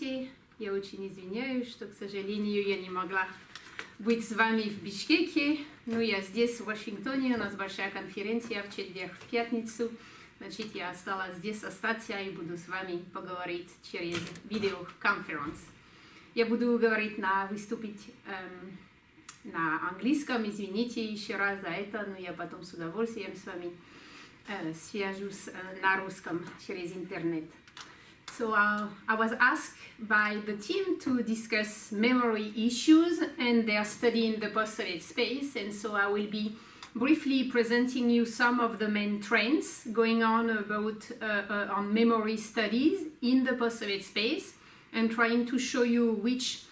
Здравствуйте, я очень извиняюсь, что, к сожалению, я не могла быть с вами в Бишкеке, но я здесь, в Вашингтоне, у нас большая конференция в четверг, в пятницу, значит, я осталась здесь остаться и буду с вами поговорить через видеоконференц. Я буду выступить на английском, извините еще раз за это, но я потом с удовольствием с вами свяжусь на русском через интернет. So I was asked by the team to discuss memory issues and their study in the post-Soviet space, and so I will be briefly presenting you some of the main trends going on on memory studies in the post-Soviet space, and trying to show you which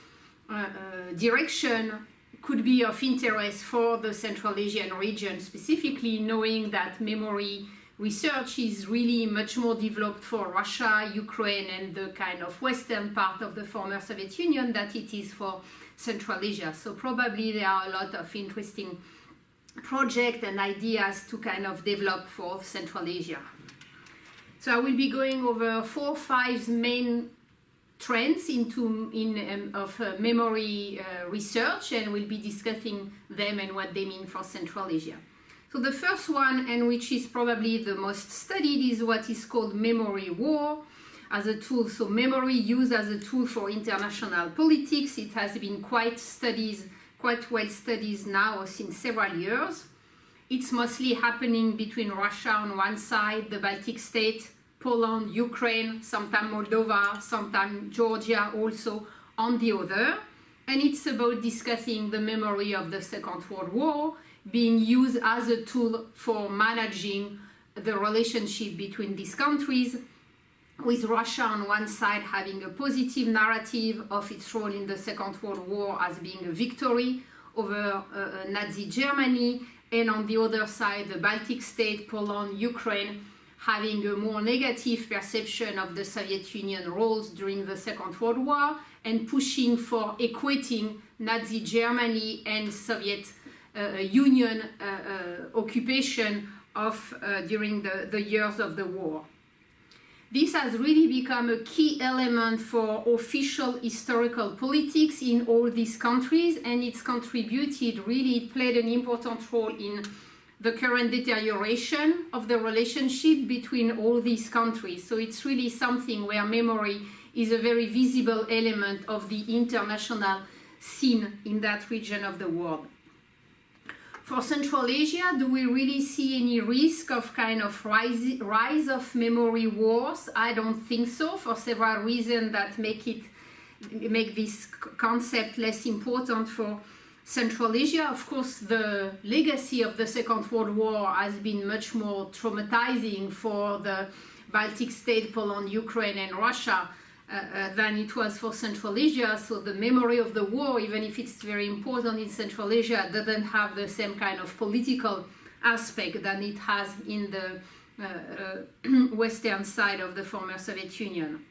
direction could be of interest for the Central Asian region, specifically knowing that memory research is really much more developed for Russia, Ukraine, and the kind of western part of the former Soviet Union than it is for Central Asia. So probably there are a lot of interesting projects and ideas to kind of develop for Central Asia. So I will be going over 4 or 5 main trends of memory research, and we'll be discussing them and what they mean for Central Asia. So the first one, and which is probably the most studied, is what is called memory war as a tool. So memory used as a tool for international politics. It has been quite well studied now since several years. It's mostly happening between Russia on one side, the Baltic states, Poland, Ukraine, sometimes Moldova, sometimes Georgia also on the other. And it's about discussing the memory of the Second World War, being used as a tool for managing the relationship between these countries, with Russia on one side having a positive narrative of its role in the Second World War as being a victory over Nazi Germany, and on the other side the Baltic state, Poland, Ukraine, having a more negative perception of the Soviet Union roles during the Second World War, and pushing for equating Nazi Germany and Soviet Union occupation during the years of the war. This has really become a key element for official historical politics in all these countries, and it played an important role in the current deterioration of the relationship between all these countries. So it's really something where memory is a very visible element of the international scene in that region of the world. For Central Asia, do we really see any risk of kind of rise of memory wars? I don't think so, for several reasons that make this concept less important for Central Asia. Of course, the legacy of the Second World War has been much more traumatizing for the Baltic states, Poland, Ukraine, and Russia than it was for Central Asia. So the memory of the war, even if it's very important in Central Asia, doesn't have the same kind of political aspect than it has in the western side of the former Soviet Union.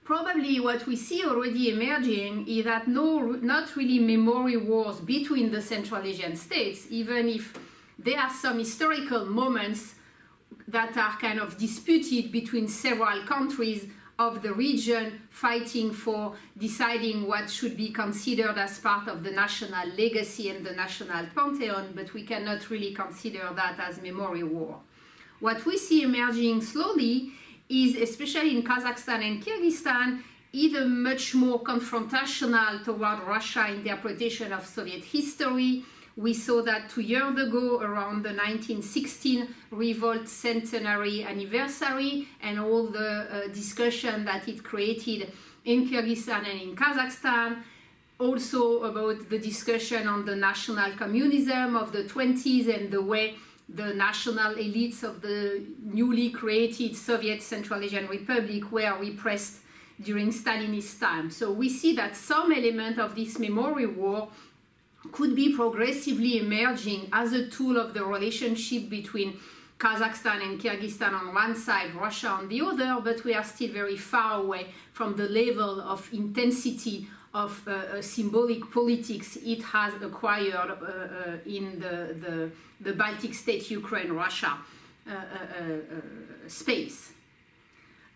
Probably what we see already emerging is that not really memory wars between the Central Asian states, even if there are some historical moments that are kind of disputed between several countries of the region, fighting for deciding what should be considered as part of the national legacy and the national pantheon, but we cannot really consider that as memory war. What we see emerging slowly is, especially in Kazakhstan and Kyrgyzstan, is a much more confrontational toward Russia interpretation of Soviet history. We saw that 2 years ago, around the 1916 revolt centenary anniversary, and all the discussion that it created in Kyrgyzstan and in Kazakhstan. Also about the discussion on the national communism of the 20s and the way the national elites of the newly created Soviet Central Asian Republic were repressed during Stalinist time. So we see that some element of this memory war could be progressively emerging as a tool of the relationship between Kazakhstan and Kyrgyzstan on one side, Russia on the other, but we are still very far away from the level of intensity of symbolic politics it has acquired in the Baltic state, Ukraine, Russia space.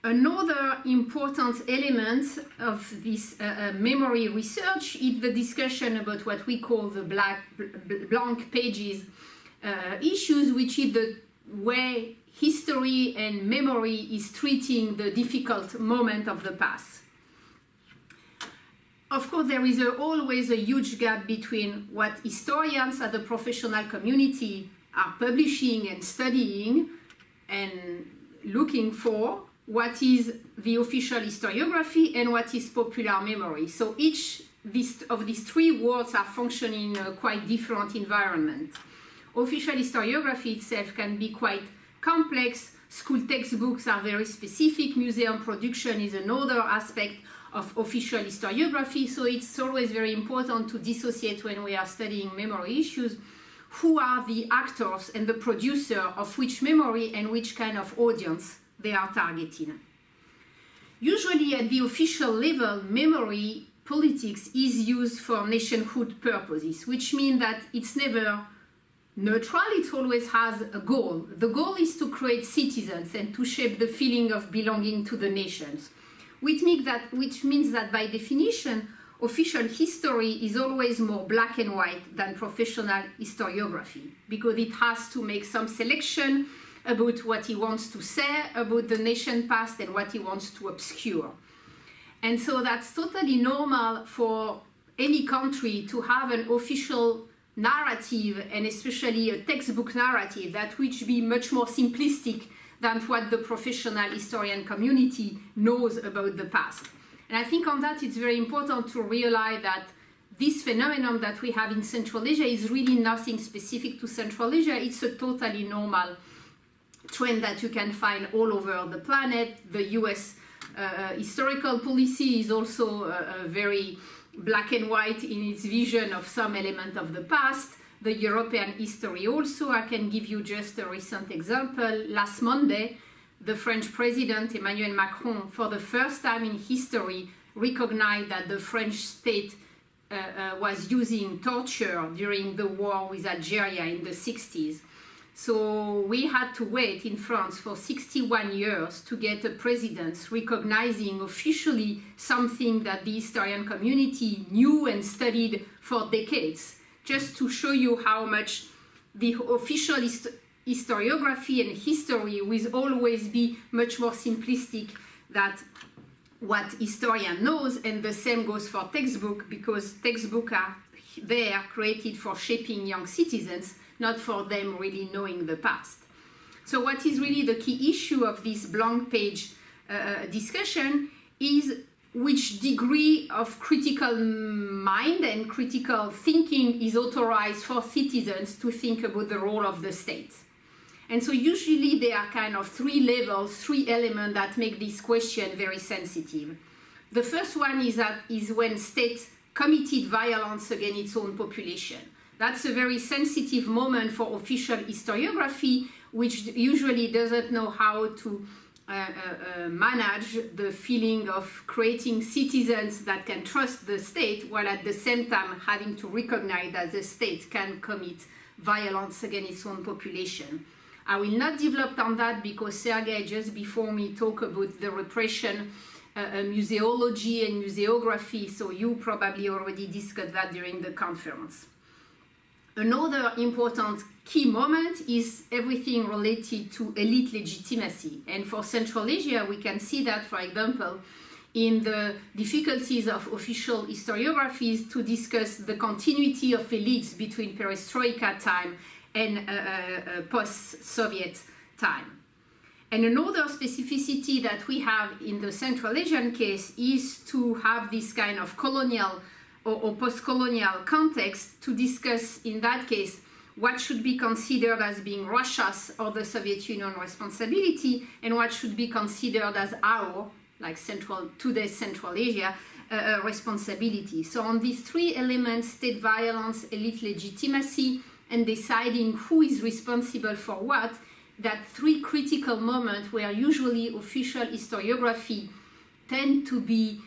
Another important element of this memory research is the discussion about what we call the blank pages issues, which is the way history and memory is treating the difficult moment of the past. Of course, there is always a huge gap between what historians at the professional community are publishing and studying and looking for, what is the official historiography and what is popular memory. So each of these three worlds are functioning in a quite different environment. Official historiography itself can be quite complex. School textbooks are very specific. Museum production is another aspect of official historiography. So it's always very important to dissociate when we are studying memory issues. Who are the actors and the producer of which memory and which kind of audience they are targeting? Usually at the official level, memory politics is used for nationhood purposes, which means that it's never neutral, it always has a goal. The goal is to create citizens and to shape the feeling of belonging to the nations, which means that by definition, official history is always more black and white than professional historiography, because it has to make some selection about what he wants to say about the nation past and what he wants to obscure. And so that's totally normal for any country to have an official narrative, and especially a textbook narrative that would be much more simplistic than what the professional historian community knows about the past. And I think on that it's very important to realize that this phenomenon that we have in Central Asia is really nothing specific to Central Asia. It's a totally normal trend that you can find all over the planet. The US historical policy is also very black and white in its vision of some element of the past. The European history also. I can give you just a recent example. Last Monday, the French president, Emmanuel Macron, for the first time in history, recognized that the French state was using torture during the war with Algeria in the 60s. So we had to wait in France for 61 years to get a president recognizing officially something that the historian community knew and studied for decades, just to show you how much the official historiography and history will always be much more simplistic than what historian knows, and the same goes for textbook, because textbooks are there created for shaping young citizens, not for them really knowing the past. So what is really the key issue of this blank page discussion is which degree of critical mind and critical thinking is authorized for citizens to think about the role of the state. And so usually there are kind of three levels, three elements that make this question very sensitive. The first one is when state committed violence against its own population. That's a very sensitive moment for official historiography, which usually doesn't know how to manage the feeling of creating citizens that can trust the state, while at the same time having to recognize that the state can commit violence against its own population. I will not develop on that because Sergei just before me talked about the repression, museology and museography, so you probably already discussed that during the conference. Another important key moment is everything related to elite legitimacy. And for Central Asia, we can see that, for example, in the difficulties of official historiographies to discuss the continuity of elites between perestroika time and post-Soviet time. And another specificity that we have in the Central Asian case is to have this kind of colonial or post-colonial context to discuss, in that case, what should be considered as being Russia's or the Soviet Union responsibility and what should be considered as our, like today's Central Asia, responsibility. So on these three elements, state violence, elite legitimacy, and deciding who is responsible for what, that three critical moments where usually official historiography tend to be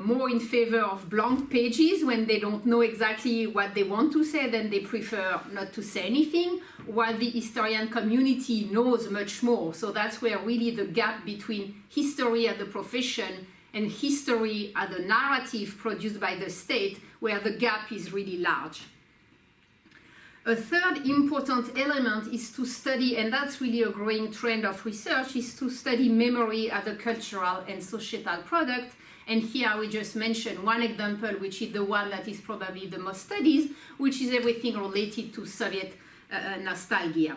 more in favor of blank pages when they don't know exactly what they want to say, then they prefer not to say anything, while the historian community knows much more. So that's where really the gap between history as the profession and history as a narrative produced by the state, where the gap is really large. A third important element is to study, and that's really a growing trend of research, is to study memory as a cultural and societal product. And here we just mentioned one example, which is the one that is probably the most studied, which is everything related to Soviet nostalgia.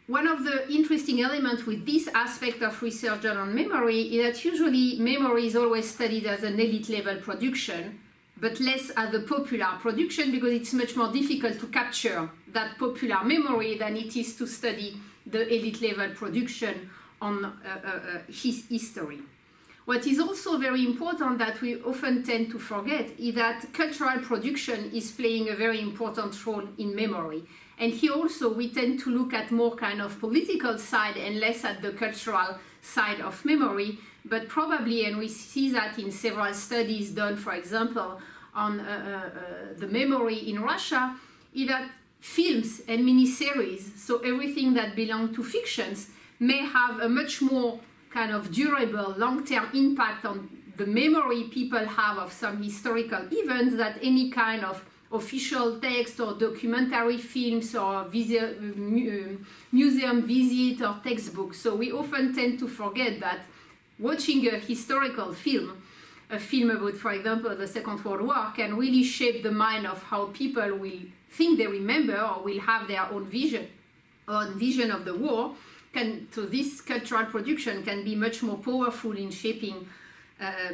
One of the interesting elements with this aspect of research done on memory is that usually memory is always studied as an elite level production, but less as a popular production, because it's much more difficult to capture that popular memory than it is to study the elite level production on history. What is also very important that we often tend to forget is that cultural production is playing a very important role in memory. And here also we tend to look at more kind of political side and less at the cultural side of memory, but probably, and we see that in several studies done, for example, on the memory in Russia, is that films and miniseries, so everything that belongs to fictions, may have a much more kind of durable, long-term impact on the memory people have of some historical events that any kind of official text or documentary films or museum visit or textbook. So we often tend to forget that watching a historical film, a film about, for example, the Second World War, can really shape the mind of how people will think they remember or will have their own vision of the war. So this cultural production can be much more powerful in shaping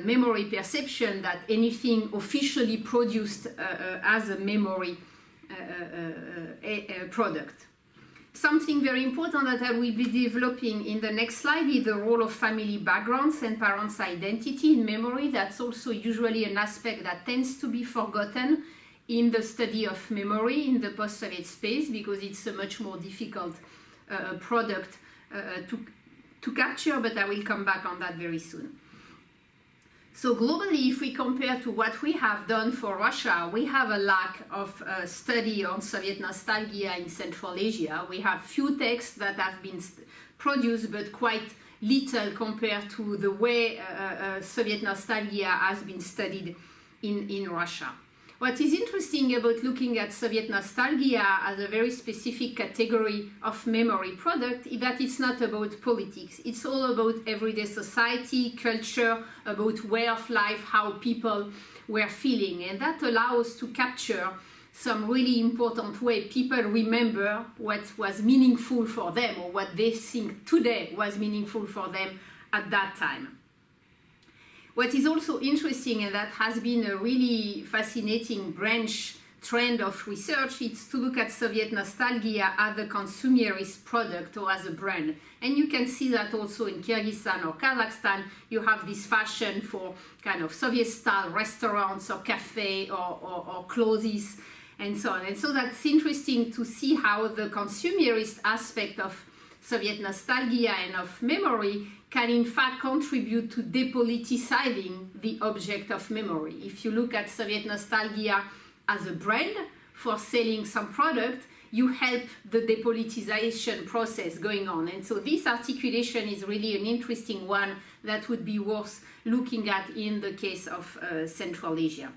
memory perception than anything officially produced as a memory product. Something very important that I will be developing in the next slide is the role of family backgrounds and parents' identity in memory. That's also usually an aspect that tends to be forgotten in the study of memory in the post-Soviet space, because it's a much more difficult product to capture, but I will come back on that very soon. So globally, if we compare to what we have done for Russia, we have a lack of study on Soviet nostalgia in Central Asia. We have few texts that have been produced, but quite little compared to the way Soviet nostalgia has been studied in Russia. What is interesting about looking at Soviet nostalgia as a very specific category of memory product is that it's not about politics. It's all about everyday society, culture, about way of life, how people were feeling. And that allows to capture some really important way people remember what was meaningful for them or what they think today was meaningful for them at that time. What is also interesting, and that has been a really fascinating branch trend of research, is to look at Soviet nostalgia as a consumerist product or as a brand. And you can see that also in Kyrgyzstan or Kazakhstan. You have this fashion for kind of Soviet-style restaurants or cafe or clothes and so on. And so that's interesting to see how the consumerist aspect of Soviet nostalgia and of memory can in fact contribute to depoliticizing the object of memory. If you look at Soviet nostalgia as a brand for selling some product, you help the depoliticization process going on. And so this articulation is really an interesting one that would be worth looking at in the case of Central Asia.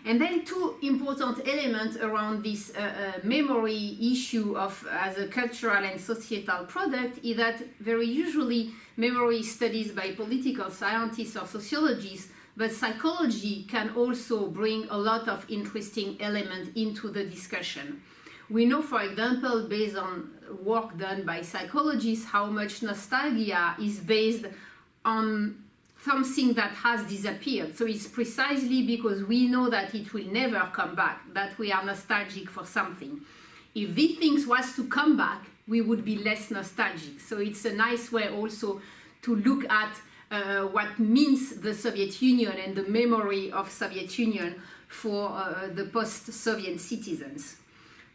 And then two important elements around this memory issue of as a cultural and societal product is that very usually memory is studied by political scientists or sociologists, but psychology can also bring a lot of interesting elements into the discussion. We know, for example, based on work done by psychologists, how much nostalgia is based on something that has disappeared. So it's precisely because we know that it will never come back that we are nostalgic for something. If these things was to come back, we would be less nostalgic. So it's a nice way also to look at what means the Soviet Union and the memory of Soviet Union for the post-Soviet citizens.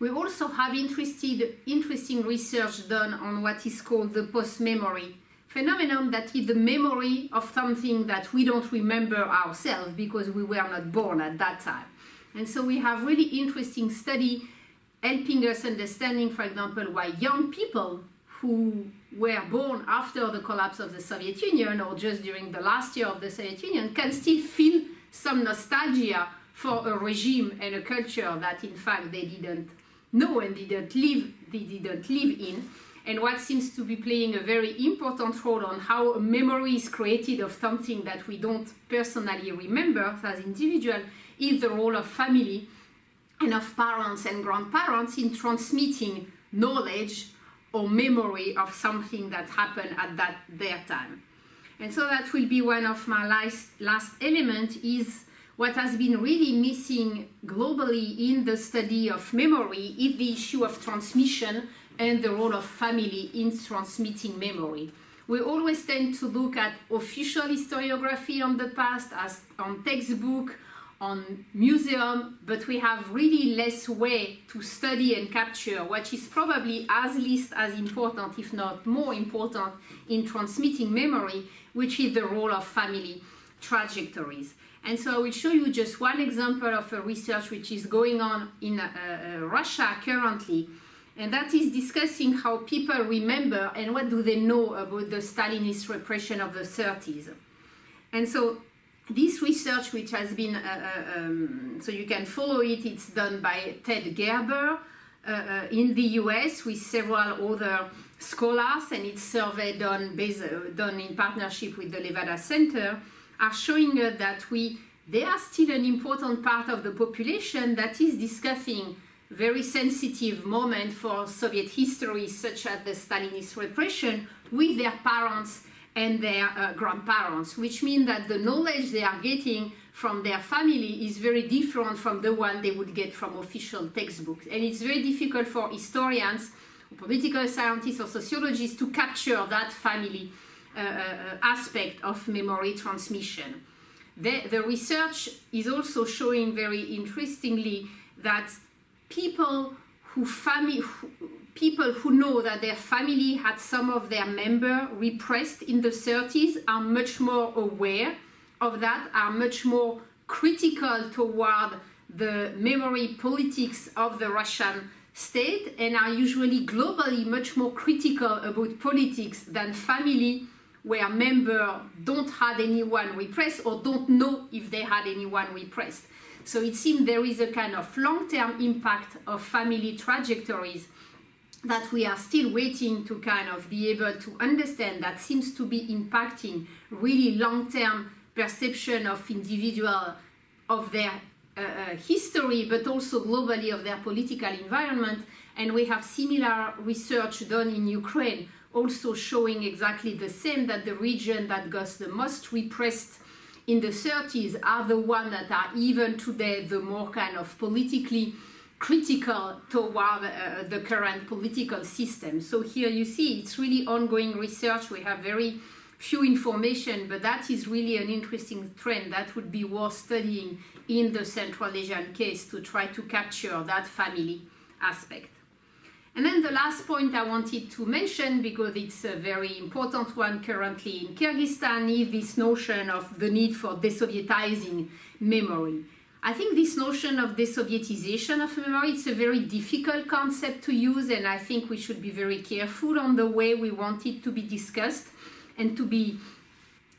We also have interesting research done on what is called the post-memory phenomenon that is the memory of something that we don't remember ourselves because we were not born at that time. And so we have really interesting study helping us understanding, for example, why young people who were born after the collapse of the Soviet Union or just during the last year of the Soviet Union can still feel some nostalgia for a regime and a culture that in fact they didn't know and they didn't live in. And what seems to be playing a very important role on how a memory is created of something that we don't personally remember as individuals is the role of family and of parents and grandparents in transmitting knowledge or memory of something that happened at their time. And so that will be one of my last element is what has been really missing globally in the study of memory is the issue of transmission and the role of family in transmitting memory. We always tend to look at official historiography on the past as on textbook, on museum, but we have really less way to study and capture what is probably as least as important, if not more important, in transmitting memory, which is the role of family trajectories. And so I will show you just one example of a research which is going on in Russia currently, and that is discussing how people remember and what do they know about the Stalinist repression of the 30s. And so this research, which has been, so you can follow it, it's done by Ted Gerber in the US with several other scholars, and it's survey done in partnership with the Levada Center, are showing us that there are still an important part of the population that is discussing very sensitive moment for Soviet history, such as the Stalinist repression, with their parents and their grandparents, which means that the knowledge they are getting from their family is very different from the one they would get from official textbooks. And it's very difficult for historians, political scientists or sociologists to capture that family aspect of memory transmission. The research is also showing very interestingly that people who know that their family had some of their members repressed in the 30s are much more aware of that, are much more critical toward the memory politics of the Russian state, and are usually globally much more critical about politics than family where members don't have anyone repressed or don't know if they had anyone repressed. So it seems there is a kind of long-term impact of family trajectories that we are still waiting to kind of be able to understand, that seems to be impacting really long-term perception of individual, of their history, but also globally of their political environment. And we have similar research done in Ukraine, also showing exactly the same, that the region that got the most repressed in the 30s are the ones that are even today the more kind of politically critical toward the current political system. So here you see it's really ongoing research. We have very few information, but that is really an interesting trend that would be worth studying in the Central Asian case to try to capture that family aspect. And then the last point I wanted to mention, because it's a very important one currently in Kyrgyzstan, is this notion of the need for desovietizing memory. I think this notion of desovietization of memory, it's a very difficult concept to use, and I think we should be very careful on the way we want it to be discussed and to be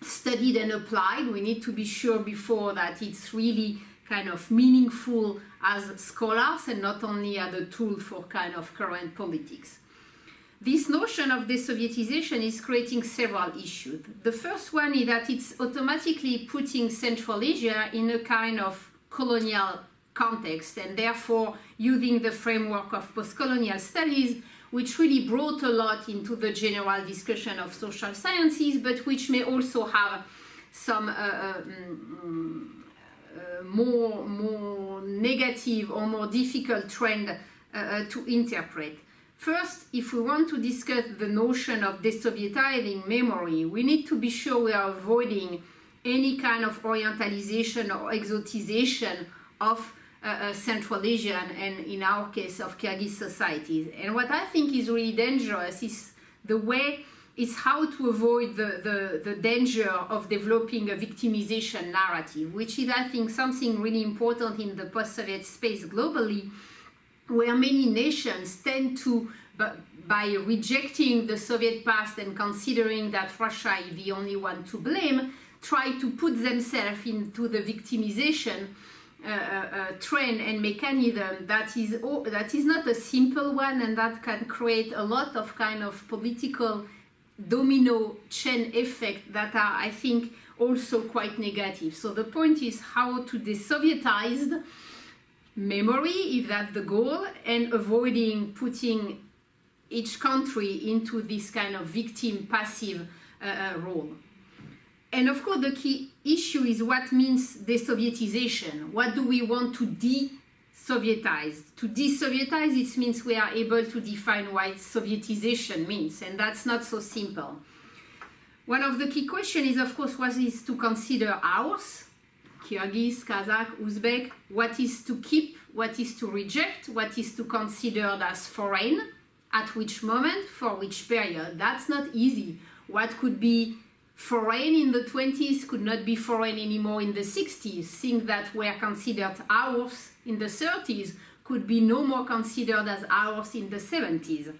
studied and applied. We need to be sure before that it's really kind of meaningful as scholars and not only as a tool for kind of current politics. This notion of desovietization is creating several issues. The first one is that it's automatically putting Central Asia in a kind of colonial context, and therefore using the framework of post-colonial studies, which really brought a lot into the general discussion of social sciences, but which may also have some more negative or more difficult trend to interpret. First, if we want to discuss the notion of desovietizing memory, we need to be sure we are avoiding any kind of orientalization or exotization of Central Asian and, in our case, of Kyrgyz societies. And what I think is really dangerous is the way is how to avoid the danger of developing a victimization narrative, which is, I think, something really important in the post-Soviet space globally, where many nations tend to, by rejecting the Soviet past and considering that Russia is the only one to blame, try to put themselves into the victimization trend and mechanism that is not a simple one, and that can create a lot of kind of political domino chain effect that are, I think, also quite negative. So the point is how to de-Sovietize memory, if that's the goal, and avoiding putting each country into this kind of victim passive role. And of course, the key issue is what means de-Sovietization. What do we want to de-Sovietize? To de-Sovietize, it means we are able to define what Sovietization means, and that's not so simple. One of the key questions is, of course, what is to consider ours, Kyrgyz, Kazakh, Uzbek, what is to keep, what is to reject, what is to consider as foreign, at which moment, for which period. That's not easy. What could be foreign in the 20s could not be foreign anymore in the 60s. Things that were considered ours in the 30s could be no more considered as ours in the 70s.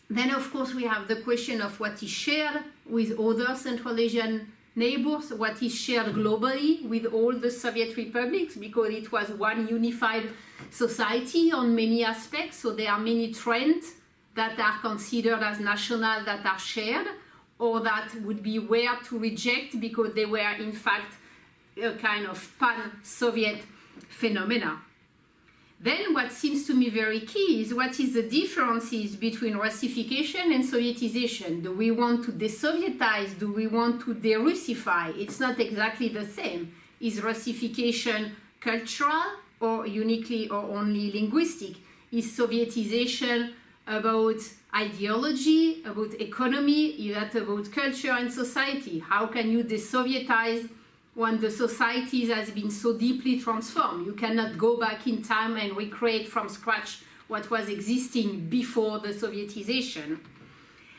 Then, of course, we have the question of what is shared with other Central Asian neighbors, what is shared globally with all the Soviet republics, because it was one unified society on many aspects. So there are many trends that are considered as national that are shared, or that would be where to reject because they were in fact a kind of pan-Soviet phenomena. Then what seems to me very key is what is the differences between Russification and Sovietization. Do we want to de-Sovietize? Do we want to de-Russify? It's not exactly the same. Is Russification cultural or uniquely or only linguistic? Is Sovietization about ideology, about economy? Is that about culture and society? How can you de-Sovietize when the society has been so deeply transformed? You cannot go back in time and recreate from scratch what was existing before the Sovietization.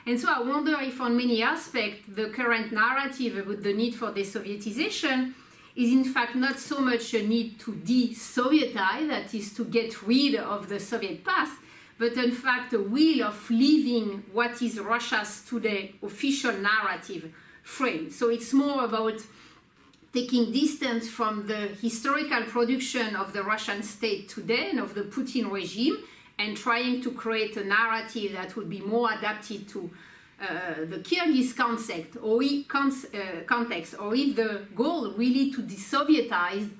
And so I wonder if on many aspects the current narrative about the need for de-Sovietization is in fact not so much a need to de-Sovietize, that is to get rid of the Soviet past, but in fact a will of leaving what is Russia's today official narrative frame. So it's more about taking distance from the historical production of the Russian state today and of the Putin regime, and trying to create a narrative that would be more adapted to the Kyrgyz context, or if the goal really to de-Sovietize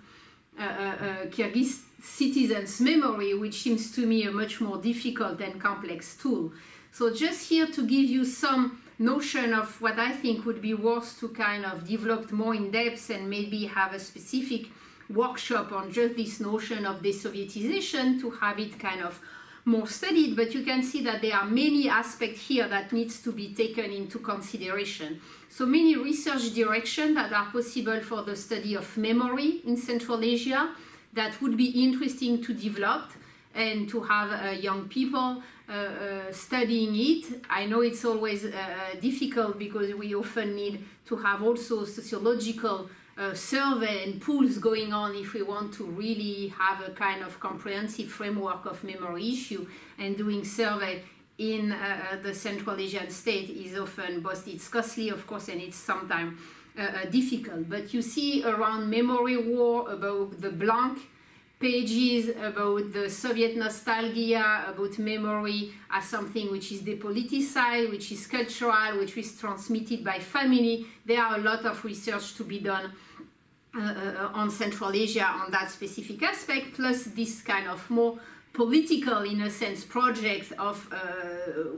Kyrgyz citizens' memory, which seems to me a much more difficult and complex tool. So just here to give you some notion of what I think would be worth to kind of develop more in depth and maybe have a specific workshop on just this notion of de-Sovietization to have it kind of more studied, but you can see that there are many aspects here that needs to be taken into consideration. So many research directions that are possible for the study of memory in Central Asia that would be interesting to develop and to have young people studying it. I know it's always difficult because we often need to have also sociological survey and pools going on if we want to really have a kind of comprehensive framework of memory issue, and doing survey in the Central Asian state is often both it's costly, of course, and it's sometimes difficult. But you see around memory war, about the blank pages, about the Soviet nostalgia, about memory as something which is depoliticized, which is cultural, which is transmitted by family. There are a lot of research to be done on Central Asia on that specific aspect, plus this kind of more political, in a sense, projects of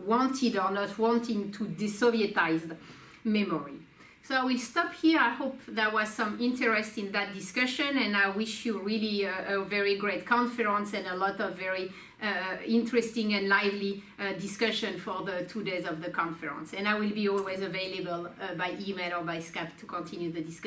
wanted or not wanting to de-Sovietize memory. So I will stop here. I hope there was some interest in that discussion, and I wish you really a very great conference and a lot of very interesting and lively discussion for the 2 days of the conference. And I will be always available by email or by Skype to continue the discussion.